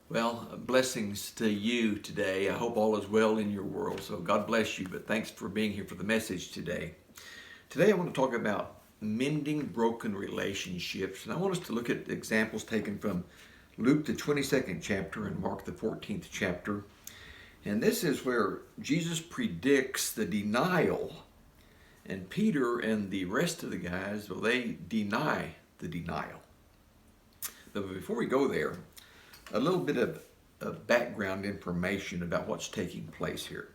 Well, blessings to you today. I hope all is well in your world. So God bless you, but thanks for being here for the message today. Today I want to talk about mending broken relationships. And I want us to look at examples taken from Luke the 22nd chapter and Mark the 14th chapter. And this is where Jesus predicts the denial. And Peter and the rest of the guys, well, they deny the denial. But before we go there, a little bit of background information about what's taking place here.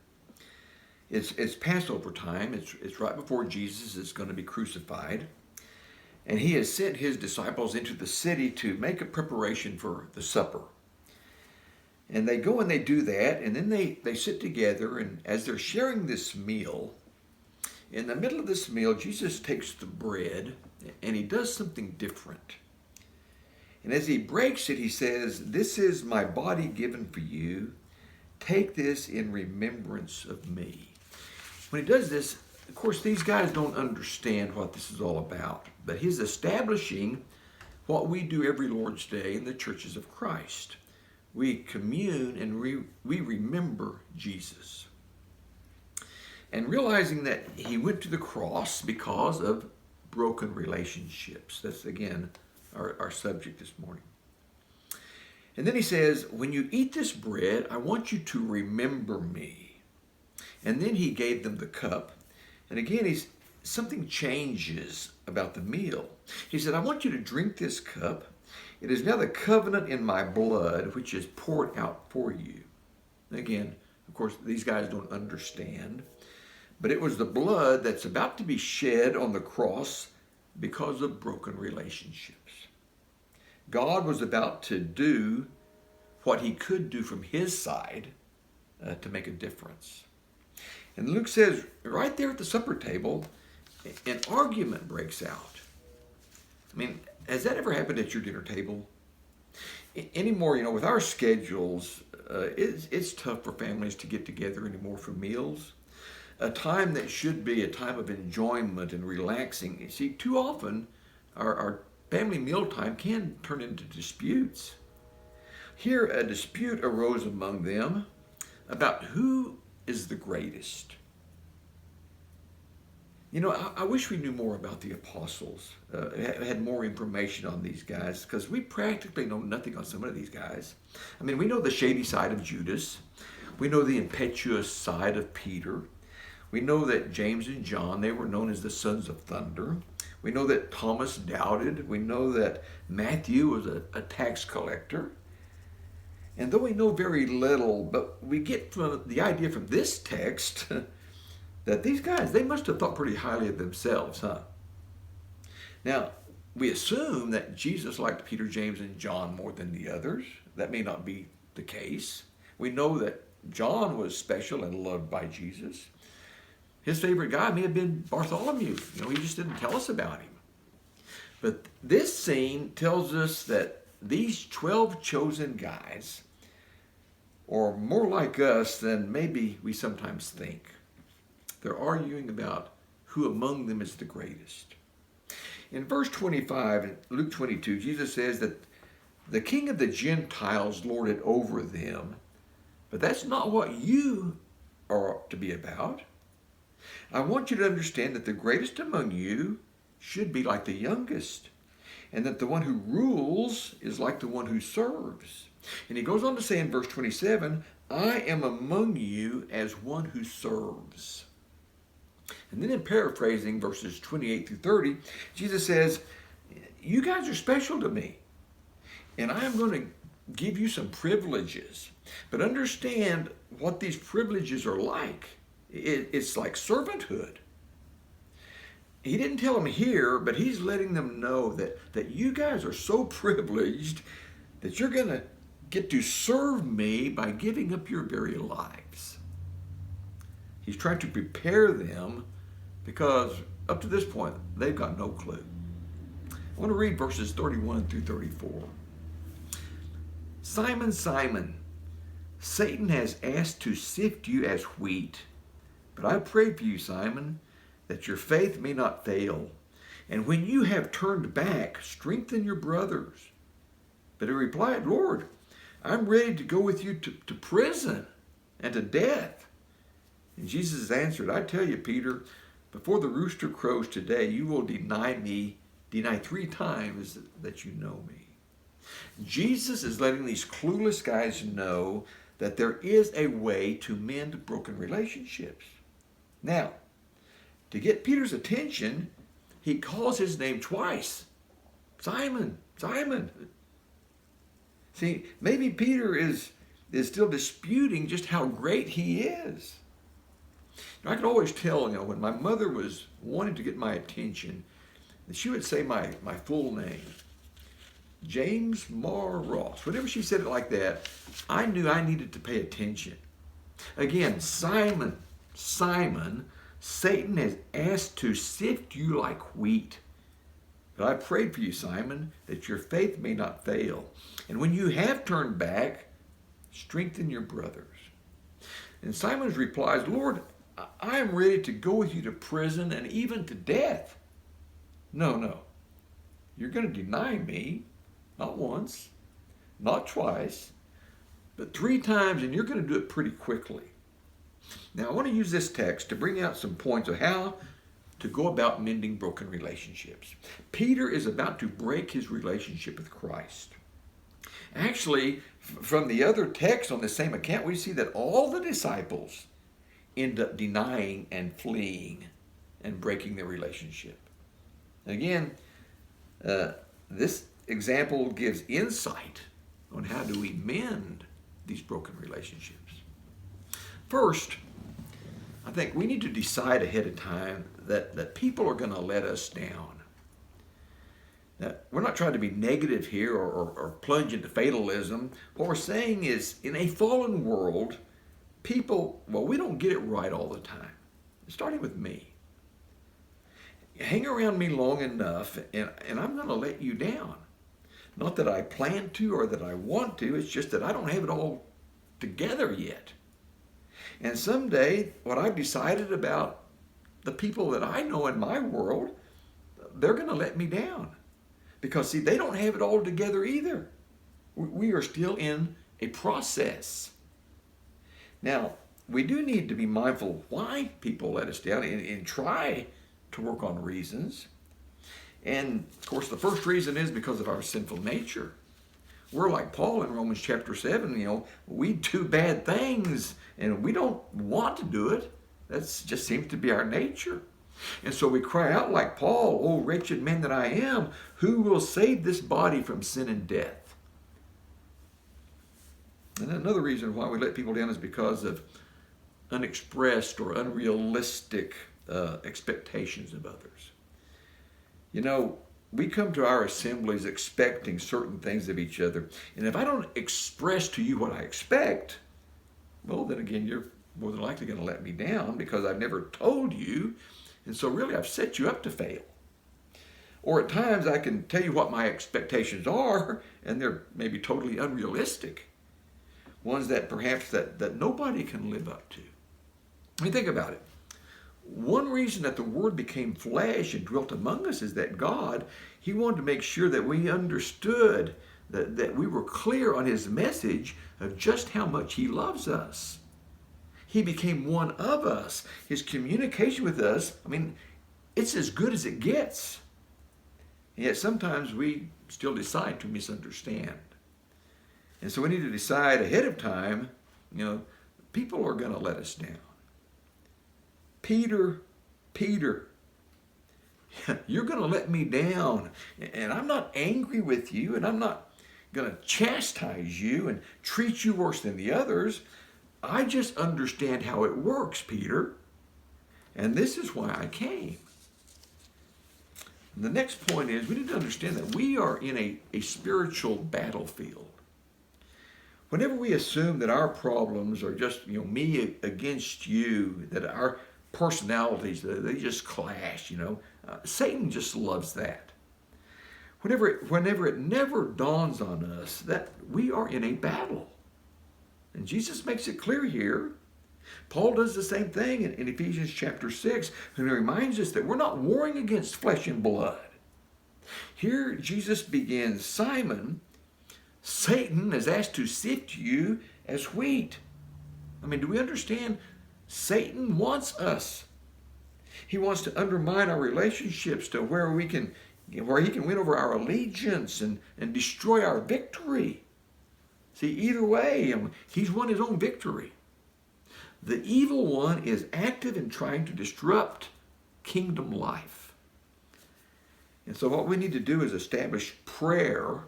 It's Passover time. It's right before Jesus is going to be crucified. And he has sent his disciples into the city to make a preparation for the supper. And they go and they do that, and then they sit together, and as they're sharing this meal, in the middle of this meal, Jesus takes the bread and he does something different. And as he breaks it, he says, "This is my body given for you. Take this in remembrance of me." When he does this, of course, these guys don't understand what this is all about. But he's establishing what we do every Lord's Day in the churches of Christ. We commune and we remember Jesus. And realizing that he went to the cross because of broken relationships. That's, again, our subject this morning. And then he says, "When you eat this bread, I want you to remember me." And then he gave them the cup. And again, something changes about the meal. He said, "I want you to drink this cup. It is now the covenant in my blood, which is poured out for you." And again, of course, these guys don't understand. But it was the blood that's about to be shed on the cross because of broken relationships. God was about to do what he could do from his side to make a difference. And Luke says, right there at the supper table, an argument breaks out. I mean, has that ever happened at your dinner table? Anymore, with our schedules, it's tough for families to get together anymore for meals. A time that should be a time of enjoyment and relaxing. You see, too often our family mealtime can turn into disputes. Here, a dispute arose among them about who is the greatest. I wish we knew more about the apostles, had more information on these guys, because we practically know nothing on some of these guys. I mean, we know the shady side of Judas. We know the impetuous side of Peter. We know that James and John, they were known as the sons of thunder. We know that Thomas doubted. We know that Matthew was a tax collector. And though we know very little, but we get from the idea from this text that these guys, they must have thought pretty highly of themselves, huh? Now, we assume that Jesus liked Peter, James, and John more than the others. That may not be the case. We know that John was special and loved by Jesus. His favorite guy may have been Bartholomew. He just didn't tell us about him. But this scene tells us that these 12 chosen guys are more like us than maybe we sometimes think. They're arguing about who among them is the greatest. In verse 25, in Luke 22, Jesus says that the king of the Gentiles lorded over them, but that's not what you are to be about. I want you to understand that the greatest among you should be like the youngest, and that the one who rules is like the one who serves. And he goes on to say in verse 27, "I am among you as one who serves." And then in paraphrasing verses 28 through 30, Jesus says, "You guys are special to me, and I am going to give you some privileges. But understand what these privileges are like. It's like servanthood." He didn't tell them here, but he's letting them know that you guys are so privileged that you're going to get to serve me by giving up your very lives. He's trying to prepare them because up to this point, they've got no clue. I want to read verses 31 through 34. "Simon, Simon, Satan has asked to sift you as wheat. But I pray for you, Simon, that your faith may not fail. And when you have turned back, strengthen your brothers." But he replied, "Lord, I'm ready to go with you to prison and to death. And Jesus answered, I tell you, Peter, before the rooster crows today, you will deny 3 times that you know me. Jesus is letting these clueless guys know that there is a way to mend broken relationships. Now, to get Peter's attention, he calls his name twice. Simon, Simon. See, maybe Peter is still disputing just how great he is. I could always tell, when my mother was wanting to get my attention, she would say my full name, James Marr Ross. Whenever she said it like that, I knew I needed to pay attention. Again, Simon, Simon, Satan has asked to sift you like wheat. But I prayed for you, Simon, that your faith may not fail. And when you have turned back, strengthen your brothers. And Simon replies, Lord, I am ready to go with you to prison and even to death. No. You're going to deny me, not once, not twice, but 3 times, and you're going to do it pretty quickly. Now, I want to use this text to bring out some points of how to go about mending broken relationships. Peter is about to break his relationship with Christ. Actually, from the other text on the same account, we see that all the disciples end up denying and fleeing and breaking their relationship. Again, this example gives insight on how do we mend these broken relationships. First, I think we need to decide ahead of time that people are going to let us down. Now, we're not trying to be negative here or plunge into fatalism. What we're saying is, in a fallen world, people, we don't get it right all the time. Starting with me. Hang around me long enough, and I'm going to let you down. Not that I plan to or that I want to, it's just that I don't have it all together yet. And someday, what I've decided about the people that I know in my world, they're going to let me down. Because, see, they don't have it all together either. We are still in a process. Now, we do need to be mindful of why people let us down and try to work on reasons. And, of course, the first reason is because of our sinful nature. We're like Paul in Romans chapter 7, we do bad things and we don't want to do it. That just seems to be our nature. And so we cry out like Paul, "Oh, wretched man that I am, who will save this body from sin and death?" And another reason why we let people down is because of unexpressed or unrealistic expectations of others. We come to our assemblies expecting certain things of each other. And if I don't express to you what I expect, then again, you're more than likely going to let me down because I've never told you. And so really, I've set you up to fail. Or at times, I can tell you what my expectations are, and they're maybe totally unrealistic. Ones that perhaps that nobody can live up to. I mean, think about it. One reason that the Word became flesh and dwelt among us is that God, He wanted to make sure that we understood, that we were clear on His message of just how much He loves us. He became one of us. His communication with us, it's as good as it gets. And yet sometimes we still decide to misunderstand. And so we need to decide ahead of time, people are going to let us down. Peter, you're going to let me down. And I'm not angry with you, and I'm not going to chastise you and treat you worse than the others. I just understand how it works, Peter. And this is why I came. And the next point is we need to understand that we are in a spiritual battlefield. Whenever we assume that our problems are just, me against you, that our personalities, they just clash, Satan just loves that. Whenever it never dawns on us that we are in a battle. And Jesus makes it clear here. Paul does the same thing in Ephesians chapter 6, and he reminds us that we're not warring against flesh and blood. Here, Jesus begins, Simon, Satan is asked to sift you as wheat. I mean, do we understand? Satan wants us. He wants to undermine our relationships to where he can win over our allegiance and destroy our victory. See, either way, he's won his own victory. The evil one is active in trying to disrupt kingdom life. And so what we need to do is establish prayer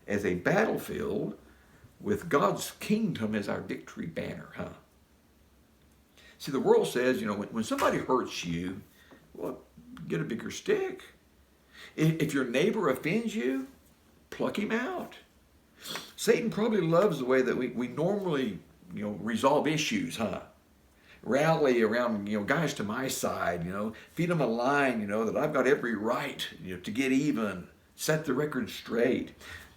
as a battlefield with God's kingdom as our victory banner, huh? See, the world says, when somebody hurts you, well, get a bigger stick. If your neighbor offends you, pluck him out. Satan probably loves the way that we normally, resolve issues, huh? Rally around, guys to my side, feed them a line, that I've got every right, to get even, set the record straight.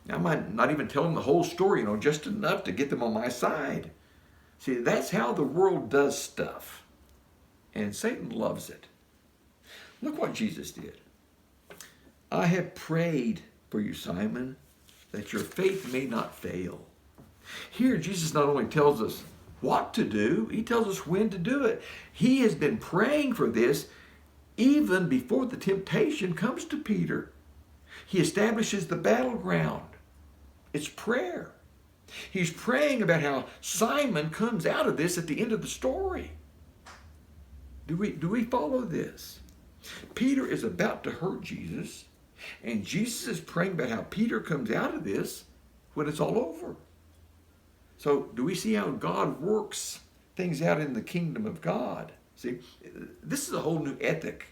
I might not even tell them the whole story, just enough to get them on my side. See, that's how the world does stuff. And Satan loves it. Look what Jesus did. I have prayed for you, Simon, that your faith may not fail. Here, Jesus not only tells us what to do, he tells us when to do it. He has been praying for this even before the temptation comes to Peter. He establishes the battleground. It's prayer. He's praying about how Simon comes out of this at the end of the story. Do we follow this? Peter is about to hurt Jesus, and Jesus is praying about how Peter comes out of this when it's all over. So do we see how God works things out in the kingdom of God? See, this is a whole new ethic.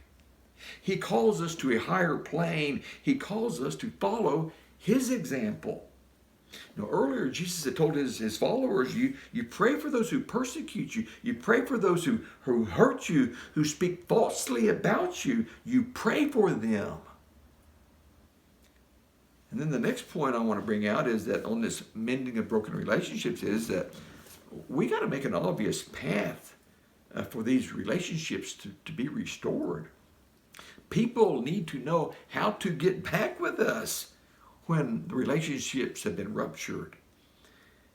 He calls us to a higher plane. He calls us to follow his example. Earlier, Jesus had told his followers, you pray for those who persecute you. You pray for those who hurt you, who speak falsely about you. You pray for them. And then the next point I want to bring out is that on this mending of broken relationships is that we got to make an obvious path for these relationships to be restored. People need to know how to get back with us when the relationships have been ruptured.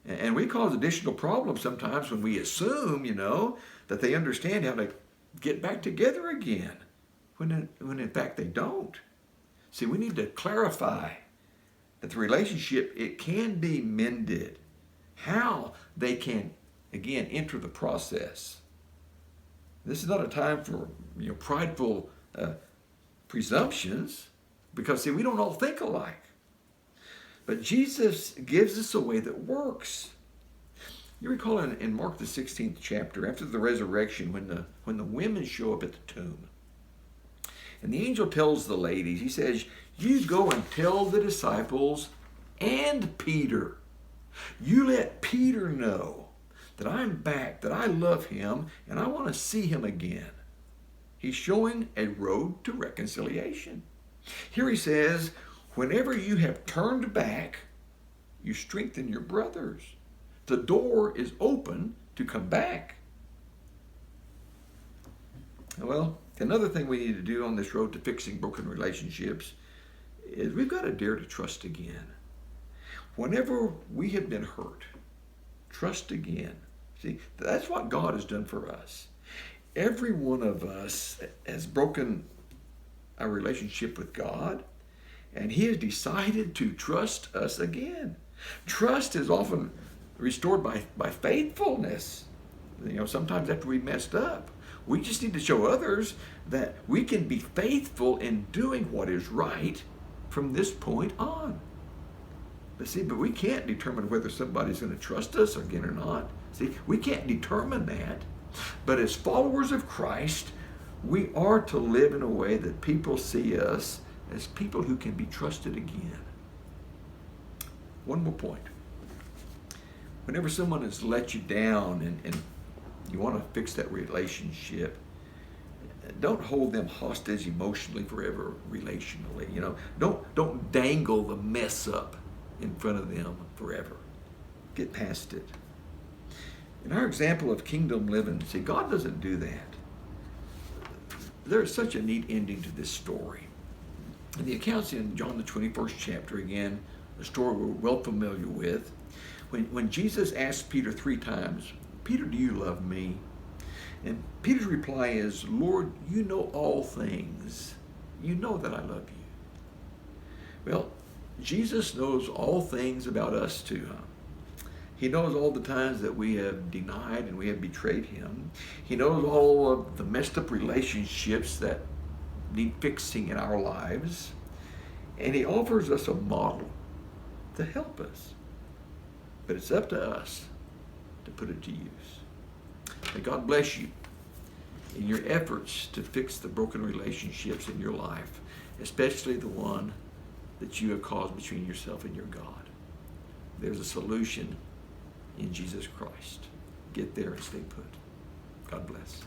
And we cause additional problems sometimes when we assume, that they understand how to get back together again, when in fact they don't. See, we need to clarify that the relationship, it can be mended. How they can, again, enter the process. This is not a time for prideful presumptions, because, see, we don't all think alike. But Jesus gives us a way that works. You recall in Mark the 16th chapter, after the resurrection, when the women show up at the tomb, and the angel tells the ladies, he says, you go and tell the disciples and Peter. You let Peter know that I'm back, that I love him, and I want to see him again. He's showing a road to reconciliation. Here he says, whenever you have turned back, you strengthen your brothers. The door is open to come back. Well, another thing we need to do on this road to fixing broken relationships is we've got to dare to trust again. Whenever we have been hurt, trust again. See, that's what God has done for us. Every one of us has broken our relationship with God, and he has decided to trust us again. Trust is often restored by faithfulness. Sometimes after we messed up, we just need to show others that we can be faithful in doing what is right from this point on. But we can't determine whether somebody's going to trust us again or not. See, we can't determine that. But as followers of Christ, we are to live in a way that people see us as people who can be trusted again. One more point. Whenever someone has let you down and you want to fix that relationship, don't hold them hostage emotionally forever relationally. Don't dangle the mess up in front of them forever. Get past it. In our example of kingdom living, see, God doesn't do that. There's such a neat ending to this story. And the accounts in John the 21st chapter again a story we're well familiar with. When Jesus asked Peter 3 times, "Peter, do you love me?" And Peter's reply is, "Lord, you know all things. You know that I love you." Well, Jesus knows all things about us too, huh? He knows all the times that we have denied and we have betrayed him. He knows all of the messed up relationships that need fixing in our lives. And he offers us a model to help us. But it's up to us to put it to use. May God bless you in your efforts to fix the broken relationships in your life, especially the one that you have caused between yourself and your God. There's a solution in Jesus Christ. Get there and stay put. God bless.